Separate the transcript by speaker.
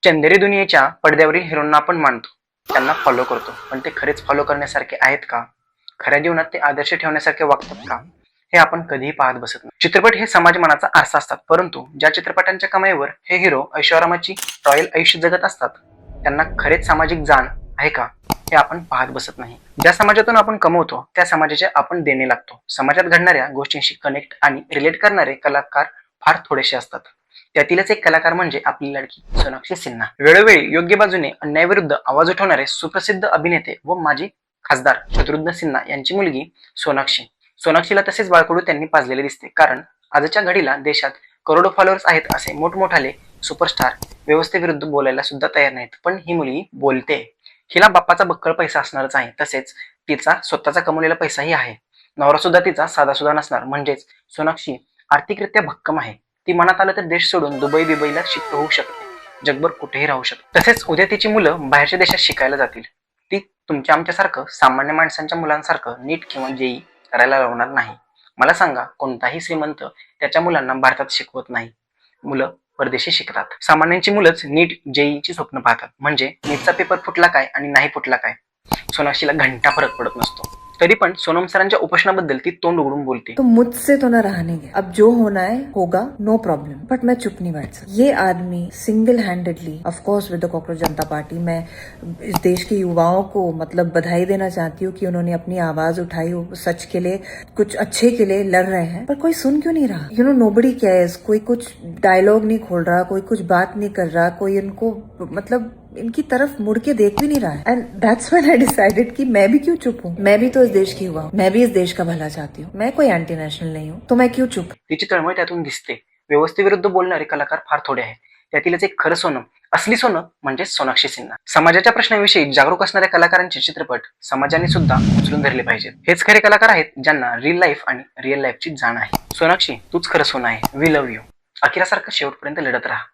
Speaker 1: चंदेरी दुनियेच्या पडद्यावरील हिरोंना आपण मानतो, त्यांना फॉलो करतो, पण ते खरेच फॉलो करण्यासारखे आहेत का? खऱ्या जीवनात ते आदर्श ठेवण्यासारखे वागतात का? हे आपण कधीही पाहत बसत नाही. चित्रपट हे समाज मनाचा आरसा असतात, परंतु ज्या चित्रपटांच्या कमाईवर हे हिरो ऐशोआरामाची रॉयल आयुष्य जगत असतात, त्यांना खरेच सामाजिक जाण आहे का, हे आपण पाहत बसत नाही. ज्या समाजातून आपण कमवतो त्या समाजाचे आपण देणे लागतो. समाजात घडणाऱ्या गोष्टींशी कनेक्ट आणि रिलेट करणारे कलाकार फार थोडेसे असतात. त्यातीलच एक कलाकार म्हणजे आपली लाडकी सोनाक्षी सिन्हा. वेळोवेळी योग्य बाजूने अन्यायाविरुद्ध आवाज उठवणारे सुप्रसिद्ध अभिनेते व माजी खासदार शत्रुघ्न सिन्हा यांची मुलगी सोनाक्षी. सोनाक्षीला तसेच बाळकडू त्यांनी पाजलेले दिसते, कारण आजच्या घडीला देशात करोडो फॉलोअर्स आहेत असे मोठमोठाले सुपरस्टार व्यवस्थेविरुद्ध बोलायला सुद्धा तयार नाहीत, पण ही मुलगी बोलते. हिला बाप्पाचा बक्कळ पैसा असणारच आहे, तसेच तिचा स्वतःचा कमवलेला पैसाही आहे. नवरा सुद्धा तिचा साधा सुद्धा नसणार, म्हणजेच सोनाक्षी आर्थिकरित्या भक्कम आहे. ती मनात आलं तर देश सोडून दुबई बिबईला शिफ्ट होऊ शकते, जगभर कुठेही राहू शकते. तसेच उद्या तिची मुलं बाहेरच्या देशात शिकायला जातील. ती तुमच्या आमच्यासारखं सामान्य माणसांच्या मुलांसारखं नीट किंवा जेई करायला लावणार नाही. मला सांगा, कोणताही श्रीमंत त्याच्या मुलांना भारतात शिकवत नाही. मुलं परदेशी शिकतात. सामान्यांची मुलंच नीट जेईची स्वप्न पाहतात. म्हणजे नीटचा पेपर फुटला काय आणि नाही फुटला काय, सोनाक्षीला घंटा फरक पडत नसतो. तरी पण सोनम सरांच्या उपोषणाबद्दल ती तोंड उघडून बोलते.
Speaker 2: तो मुझसे तो ना रहा नहीं गया, अब जो होना है होगा, नो प्रॉब्लम, बट मैं चुप नहीं बैठ सकती. ये आदमी सिंगल हैंडेडली, ऑफ कोर्स विद द कॉकरोच जनता पार्टी, मैं इस देश के युवाओं को मतलब बधाई देना चाहती हूँ कि उन्होंने अपनी आवाज उठाई, सच के लिए, कुछ अच्छे के लिए लड़ रहे हैं, पर कोई सुन क्यों नहीं रहा? You know, nobody cares. कोई कुछ डायलॉग नहीं खोल रहा, कोई कुछ बात नहीं कर रहा, कोई इनको मतलब इनकी तरफ मुड़ के देख भी नहीं रहा है. End that's when I decided कि मैं भी क्यों चुप हूँ. मैं भी तो इस देश की युवा हूँ, मैं भी इस देश का भला चाहती हूँ. मैं कोई एंटी नेशनल नहीं हूँ, तो मैं क्यों चुप.
Speaker 1: तिची तळमळ त्यातून दिसते. व्यवस्थेविरुद्ध बोलणारे कलाकार फार थोडे आहेत. त्यातीलच एक खरं सोनं, असली सोनं म्हणजे सोनाक्षी सिन्हा. समाजाच्या प्रश्नाविषयी जागरूक असणाऱ्या कलाकारांचे चित्रपट समाजाने सुद्धा उचलून धरले पाहिजेत. हेच खरे कलाकार आहेत ज्यांना रिअल लाईफ आणि रिअल लाईफची जाण आहे. सोनाक्षी, तूच खरं सोनं आहे. We love you. अखेरासारखं शेवटपर्यंत लढत राहा.